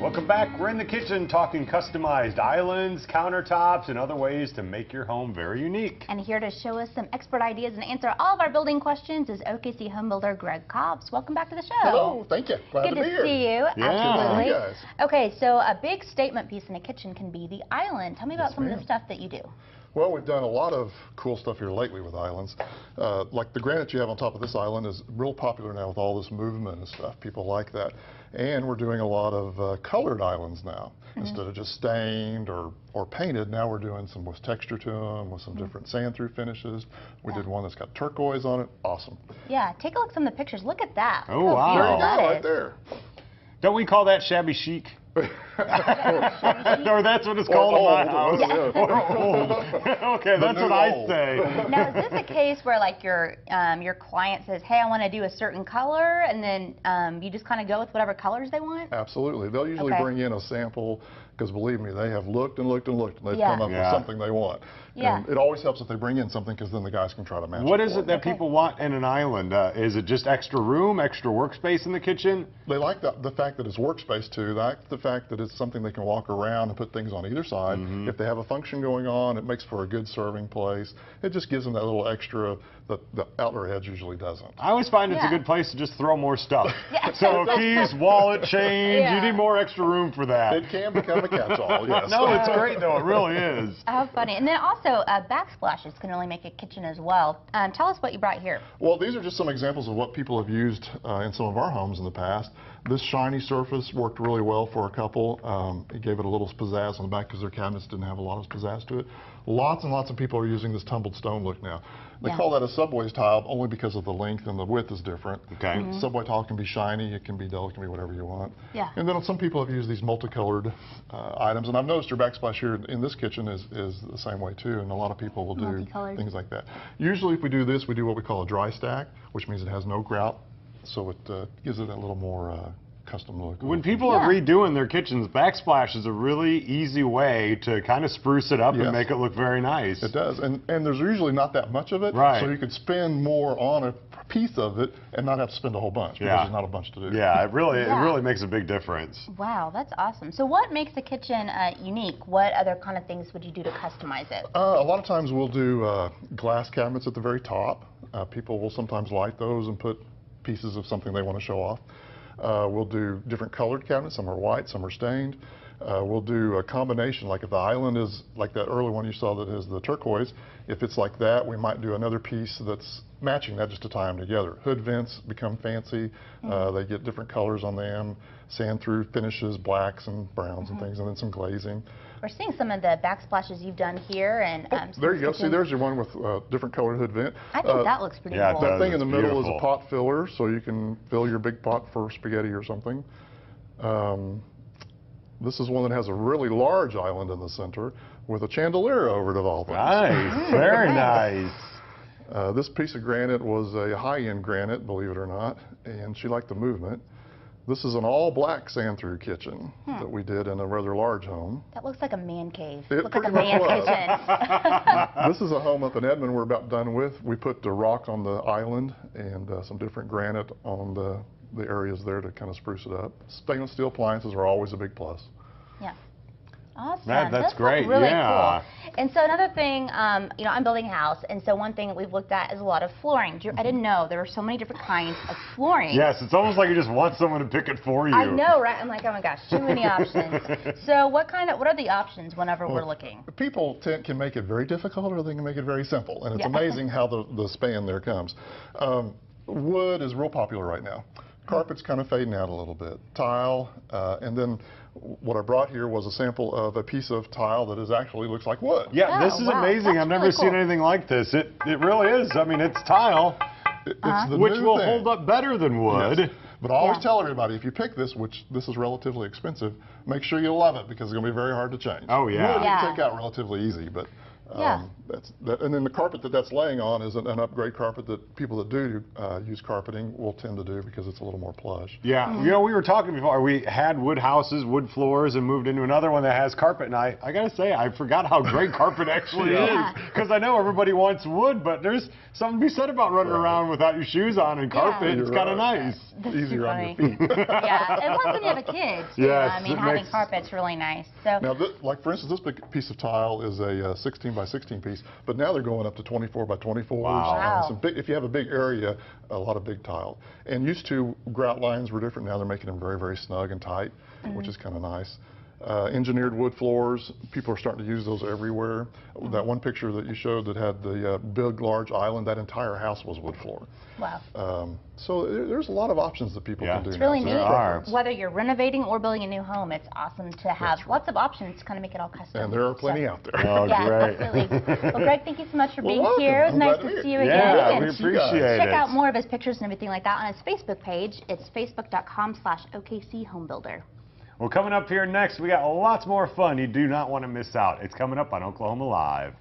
Welcome back. We're in the kitchen talking customized islands, countertops, and other ways to make your home very unique. And here to show us some expert ideas and answer all of our building questions is OKC home builder Greg Cobbs. Welcome back to the show. Hello, thank you. Glad Good to be here. see you. Yeah. Absolutely. Hey, guys. Okay, so a big statement piece in a kitchen can be the island. Tell me about some of ma'am. the stuff that you do. Well, we've done a lot of cool stuff here lately with islands. Like the granite you have on top of this island is real popular now with all this movement and stuff. People like that. And we're doing a lot of colored islands now. Instead of just stained or painted, now we're doing some with texture to them, with some different sand-through finishes. We did one that's got turquoise on it. Awesome. Yeah, take a look at some of the pictures. Look at that. Oh, Look wow. how There you beautiful go, that right is. there. Don't we call that shabby chic? Or that's what it's called in my house. old, yeah. Or old. Okay, that's new what I old. say. Now, is this a case where like your client says, hey, I want to do a certain color, and then you just kind of go with whatever colors they want? Absolutely. They'll usually Okay. bring in a sample because, believe me, they have looked and looked and looked, and they've Yeah. come up Yeah. with something they want. Yeah. And it always helps if they bring in something because then the guys can try to match What it is for it them. that people want in an island? Is it just extra room, extra workspace in the kitchen? They like the fact that it's workspace too. They like the fact that it's something they can walk around and put things on either side. If they have a function going on, it makes for a good serving place. It just gives them that little extra that the outdoor edge usually doesn't. I always find it's a Yeah. good place to just throw more stuff. Yeah. So keys, wallet, change, Yeah. you need more extra room for that. It can become a catch-all, yes. No, it's great though, it really is. How funny. And then also, backsplashes can really make a kitchen as well. Tell us what you brought here. Well, these are just some examples of what people have used in some of our homes in the past. This shiny surface worked really well for a couple. It gave it a little pizzazz on the back because their cabinets didn't have a lot of pizzazz to it. Lots and lots of people are using this tumbled stone look now. They Yeah. call that a Subway's tile only because of the length and the width is different. Okay. Subway tile can be shiny, it can be dull, it can be whatever you want. Yeah. And then some people have used these multicolored items, and I've noticed your backsplash here in this kitchen is the same way too, and a lot of people will do Multicolored. things like that. Usually if we do this, we do what we call a dry stack, which means it has no grout, so it gives it a little more custom look. When people are redoing their kitchens, backsplash is a really easy way to kind of spruce it up Yes. and make it look very nice. It does, and there's usually not that much of it, Right. so you could spend more on a piece of it and not have to spend a whole bunch because Yeah. there's not a bunch to do. Yeah, it really Yeah. makes a big difference. Wow, that's awesome. So what makes the kitchen unique? What other kind of things would you do to customize it? A lot of times we'll do glass cabinets at the very top. People will sometimes light those and put pieces of something they want to show off. We'll do different colored cabinets. Some are white, some are stained. We'll do a combination, like if the island is like that early one you saw that is the turquoise, if it's like that, we might do another piece that's matching that just to tie them together. Hood vents become fancy. They get different colors on them, sand-through finishes, blacks and browns and things, and then some glazing. We're seeing some of the backsplashes you've done here. And some There you go. See, kitchens. there's your one with different colored hood vent. I think that looks pretty yeah, it cool. does. That thing in the It's middle is a beautiful. pot filler, so you can fill your big pot for spaghetti or something. This is one that has a really large island in the center with a chandelier over it of all things. Nice, very nice. This piece of granite was a high-end granite, believe it or not, and she liked the movement. This is an all-black sand-through kitchen that we did in a rather large home. That looks like a man cave. It Looks like a pretty man much was. kitchen. This is a home up in Edmond we're about done with. We put the rock on the island and some different granite on the areas there to kind of spruce it up. Stainless steel appliances are always a big plus. Yeah. Awesome. That's This looks great, Really yeah. cool. And so another thing, you know, I'm building a house, and so one thing that we've looked at is a lot of flooring. I didn't know there were so many different kinds of flooring. Yes, it's almost like you just want someone to pick it for you. I know, right? I'm like, oh my gosh, too many options. So what are the options whenever we're looking? People can make it very difficult or they can make it very simple, and it's Yeah. amazing how the span there comes. Wood is real popular right now. Carpet's kind of fading out a little bit. Tile, and then what I brought here was a sample of a piece of tile that actually looks like wood. Yeah, Oh, this is wow. amazing. That's I've never really seen cool. anything like this. It really is. I mean, it's tile, It's the which new will thing. hold up better than wood. Yes. But I always Yeah. tell everybody, if you pick this, which this is relatively expensive, make sure you love it because it's going to be very hard to change. Oh, yeah. Wood you Yeah. can take out relatively easy, but Yeah. And then the carpet that's laying on is an upgrade carpet that people that do use carpeting will tend to do because it's a little more plush. Yeah, you know, we were talking before. We had wood houses, wood floors, and moved into another one that has carpet. And I got to say, I forgot how great carpet actually is. Because I know everybody wants wood, but there's something to be said about running around without your shoes on and carpet. You're It's kind of right. nice. That's Easier too on your funny. feet. Yeah, and plus when you have a kid, too, Yes, I mean, it having makes- carpet's really nice. So Now, like for instance, this big piece of tile is a 16 by 16 piece, but now they're going up to 24 by 24s. Wow. If you have a big area, a lot of big tile. And used to, grout lines were different. Now they're making them very, very snug and tight, which is kind of nice. Engineered wood floors, people are starting to use those everywhere. That one picture that you showed that had the big, large island, that entire house was wood floor. wow. So there's a lot of options that people Yeah. can do. It's now. really So neat. There are. Whether you're renovating or building a new home, it's awesome to have lots of options to kind of make it all custom. And there are plenty So- out there. Oh, Yeah, great. absolutely. Well, Greg, thank you so much for Well, being welcome. here. It was I'm nice glad to to be see you here. again. Yeah, And we appreciate it. check out more of his pictures and everything like that on his Facebook page. It's facebook.com/OKC Homebuilder. Well, coming up here next, we got lots more fun you do not want to miss out. It's coming up on Oklahoma Live.